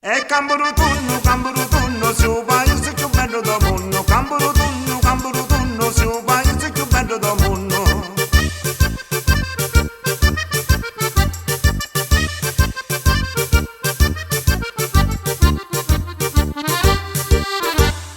E Camburutunno, se o paese più bello del mondo. Camburutunno, se o paese più bello del mondo.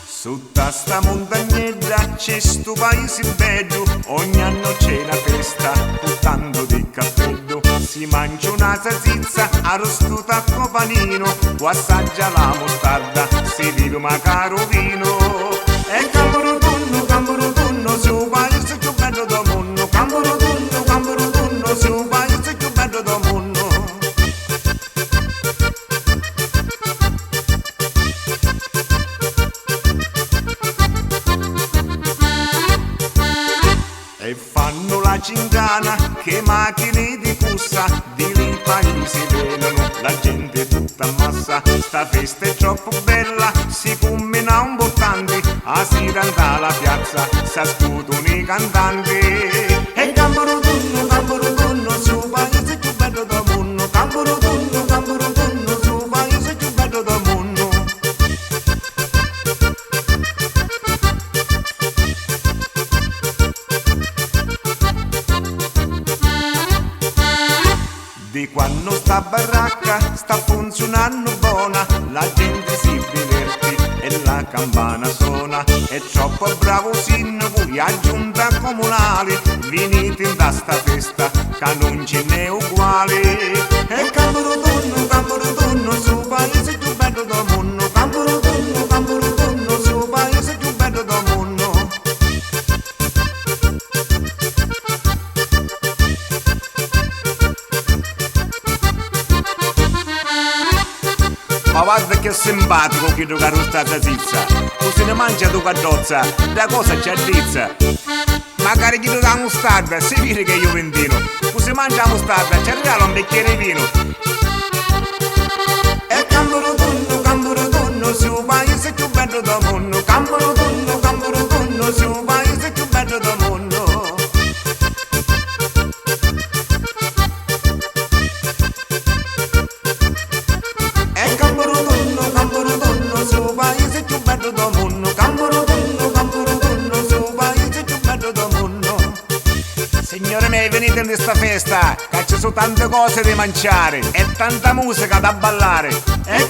Su sta montagnetta c'è sto paese bello, ogni anno c'è una festa, buttando di cappello. Si mangia una salsiccia arrostuta a copanino, o assaggia la mostarda, si vive un caro vino. E Camburutunno, se o paese più bello del mondo. Camburutunno, se o paese più bello del mondo. E fanno la cingana che macchine di cussa, di lì paesi vengono, la gente tutta ammassa. Sta festa è troppo bella, si combina un bottante, a si canta la piazza, si ascoltano i cantanti. E Camburutunno, se o paese più bello del mondo. Camburutunno, se o paese più bello del mondo. Di quando sta baracca sta funzionando buona, la gente si diverte e la campana suona. È troppo bravo sindaco e a giunta comunale, venite da sta festa che non ce n'è uguale. E Camburutunno, se o paese più bello del mondo. Camburutunno, se o paese più bello del mondo. Ma guarda che simpatico che tu caro sta salsiccia, tu se ne mangia tu caddozza, da cosa c'è addizza. Magari chi tu dà mostarda, si vede che io vendino, tu se mangia la mostarda, ci regala un bicchiere di vino. E Camburutunno, se o paese più bello del mondo. Camburutunno, se o paese più bello del mondo. Camburutunno, se o paese più bello del mondo. Camburutunno, se o paese più bello del mondo. Signore miei, venite in questa festa, che ci sono tante cose da mangiare e tanta musica da ballare. E